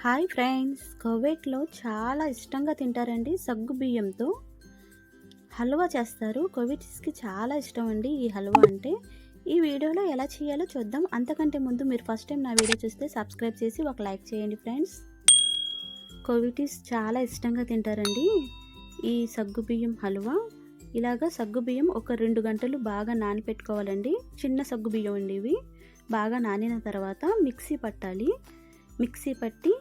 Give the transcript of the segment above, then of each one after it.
Hi friends, కువైట్లో చాలా ఇష్టంగా తింటారండి. సగ్గు బియ్యంతో హల్వా చేస్తారు. కువైటీస్కి చాలా ఇష్టం అండి ఈ హల్వా అంటే. ఈ వీడియోలో ఎలా చేయాలో చూద్దాం. అంతకంటే ముందు మీరు ఫస్ట్ టైం నా వీడియో చూస్తే సబ్స్క్రైబ్ చేసి ఒక లైక్ చేయండి ఫ్రెండ్స్. కువైటీస్ చాలా ఇష్టంగా తింటారండి ఈ సగ్గు బియ్యం హల్వా. ఇలాగా సగ్గు బియ్యం ఒక 2 గంటలు బాగా నానపెట్టుకోవాలండి. చిన్న సగ్గు బియ్యం అండి ఇవి. బాగా నానిన తర్వాత మిక్సీ పట్టాలి. మిక్సీ పట్టి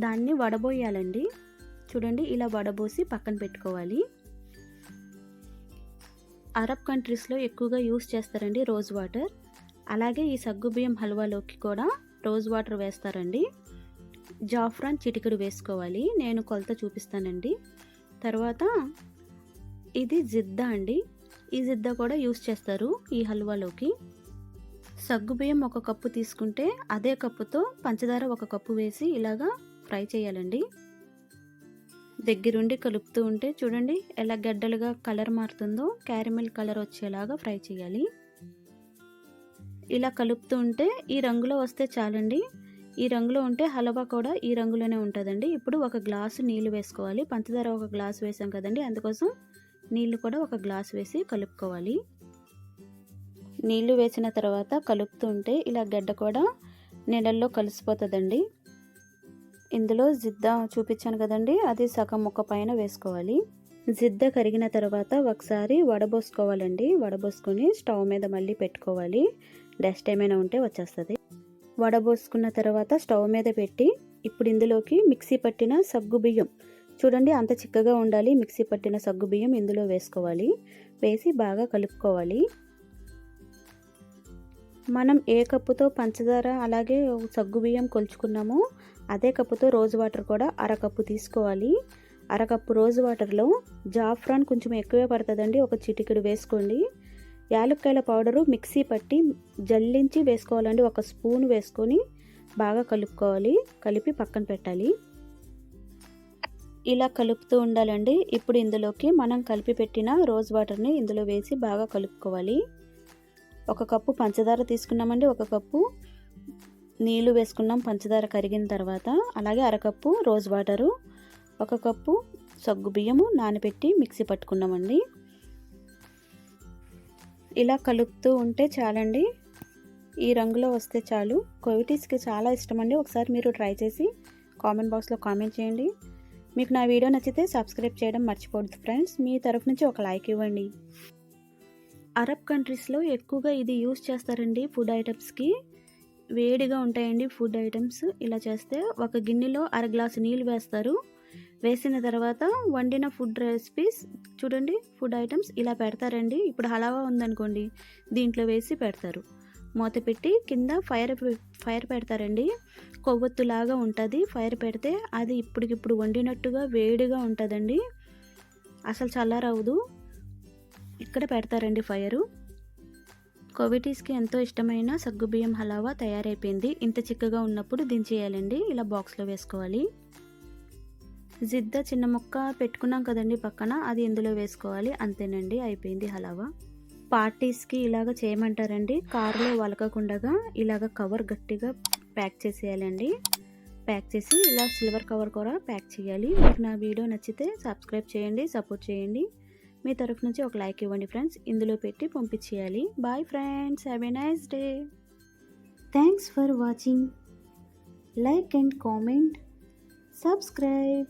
దాన్ని వడబోయాలండి. చూడండి, ఇలా వడబోసి పక్కన పెట్టుకోవాలి. అరబ్ కంట్రీస్లో ఎక్కువగా యూస్ చేస్తారండి రోజ్ వాటర్. అలాగే ఈ సగ్గుబియ్యం హల్వాలోకి కూడా రోజ్ వాటర్ వేస్తారండి. జాఫ్రాన్ చిటికెడు వేసుకోవాలి. నేను కొలత చూపిస్తానండి. తర్వాత ఇది జిద్దా అండి. ఈ జిద్దా కూడా యూస్ చేస్తారు ఈ హల్వాలోకి. సగ్గుబియ్యం 1 కప్పు తీసుకుంటే అదే కప్పుతో పంచదార 1 కప్పు వేసి ఇలాగా ఫ్రై చేయాలండి. దగ్గరుండి కలుపుతూ ఉంటే చూడండి ఎలా గడ్డలుగా కలర్ మారుతుందో, క్యారమెల్ కలర్ వచ్చేలాగా ఫ్రై చేయాలి. ఇలా కలుపుతూ ఉంటే ఈ రంగులో వస్తే చాలండి. ఈ రంగులో ఉంటే హల్వా కూడా ఈ రంగులోనే ఉంటుందండి. ఇప్పుడు 1 గ్లాసు నీళ్లు వేసుకోవాలి. పంచదార 1 గ్లాసు వేసాం కదండి, అందుకోసం నీళ్లు కూడా 1 గ్లాసు వేసి కలుపుకోవాలి. నీళ్లు వేసిన తర్వాత కలుపుతూ ఉంటే ఇలా గడ్డ కూడా నీళ్ళల్లో కలిసిపోతుందండి. ఇందులో జిద్దా చూపించాను కదండి, అది సగం ముక్క పైన వేసుకోవాలి. జిద్దా కరిగిన తర్వాత ఒకసారి వడబోసుకోవాలండి. వడబోసుకొని స్టవ్ మీద మళ్ళీ పెట్టుకోవాలి. డస్ట్ ఏమైనా ఉంటే వచ్చేస్తుంది. వడబోసుకున్న తర్వాత స్టవ్ మీద పెట్టి ఇప్పుడు ఇందులోకి మిక్సీ పట్టిన సగ్గు బియ్యం, చూడండి అంత చిక్కగా ఉండాలి. మిక్సీ పట్టిన సగ్గు బియ్యం ఇందులో వేసుకోవాలి. వేసి బాగా కలుపుకోవాలి. మనం ఏ కప్పుతో పంచదార అలాగే సగ్గుబియ్యం కొలుచుకున్నామో అదే కప్పుతో రోజ్ వాటర్ కూడా 1/2 కప్పు తీసుకోవాలి. 1/2 కప్పు రోజ్ వాటర్లో జాఫ్రాన్ కొంచెం ఎక్కువే పడుతుందండి, ఒక చిటికెడు వేసుకోండి. యాలక్కాయల పౌడరు మిక్సీ పట్టి జల్లించి వేసుకోవాలండి. 1 స్పూన్ వేసుకొని బాగా కలుపుకోవాలి. కలిపి పక్కన పెట్టాలి. ఇలా కలుపుతూ ఉండాలండి. ఇప్పుడు ఇందులోకి మనం కలిపి పెట్టిన రోజ్ వాటర్ని ఇందులో వేసి బాగా కలుపుకోవాలి. 1 కప్పు పంచదార తీసుకున్నామండి. 1 కప్పు నీళ్లు వేసుకున్నాం పంచదార కరిగిన తర్వాత. అలాగే 1/2 కప్పు రోజ్ వాటరు, 1 కప్పు సగ్గు బియ్యము నానబెట్టి మిక్సీ పట్టుకున్నామండి. ఇలా కలుపుతూ ఉంటే చాలండి. ఈ రంగులో వస్తే చాలు. కువైటీస్కి చాలా ఇష్టమండి. ఒకసారి మీరు ట్రై చేసి కామెంట్ బాక్స్లో కామెంట్ చేయండి. మీకు నా వీడియో నచ్చితే సబ్స్క్రైబ్ చేయడం మర్చిపోవద్దు ఫ్రెండ్స్. మీ తరఫు నుంచి ఒక లైక్ ఇవ్వండి. అరబ్ కంట్రీస్లో ఎక్కువగా ఇది యూస్ చేస్తారండి. ఫుడ్ ఐటమ్స్కి వేడిగా ఉంటాయండి ఫుడ్ ఐటమ్స్. ఇలా చేస్తే ఒక గిన్నెలో 1/2 గ్లాసు నీళ్ళు వేస్తారు. వేసిన తర్వాత వండిన ఫుడ్ రెసిపీస్ చూడండి, ఫుడ్ ఐటమ్స్ ఇలా పెడతారండి. ఇప్పుడు హలావా ఉందనుకోండి, దీంట్లో వేసి పెడతారు. మూత పెట్టి కింద ఫైర్ పెడతారండి. కొవ్వొత్తులాగా ఉంటుంది. ఫైర్ పెడితే అది ఇప్పటికిప్పుడు వండినట్టుగా వేడిగా ఉంటుందండి. అసలు చల్లారవదు. ఇక్కడ పెడతారండి ఫైరు. కువైటీస్కి ఎంతో ఇష్టమైన సగ్గుబియ్యం హలావా తయారైపోయింది. ఇంత చిక్కగా ఉన్నప్పుడు దించేయాలండి. ఇలా బాక్స్లో వేసుకోవాలి. జిద్దా చిన్న ముక్క పెట్టుకున్నాం కదండి పక్కన, అది ఇందులో వేసుకోవాలి. అంతేనండి, అయిపోయింది హలావా. పార్టీస్కి ఇలాగ చేయమంటారండి. కారులో వలకకుండా ఇలాగ కవర్ గట్టిగా ప్యాక్ చేసేయాలండి. ప్యాక్ చేసి ఇలా సిల్వర్ కవర్ కూడా ప్యాక్ చేయాలి. మీకు నా వీడియో నచ్చితే సబ్స్క్రైబ్ చేయండి, సపోర్ట్ చేయండి. మీ తరఫు నుంచి ఒక లైక్ ఇవ్వండి ఫ్రెండ్స్. ఇందులో పెట్టి పంపించేయాలి. Bye friends, have a nice day. Thanks for watching. Like and comment, subscribe.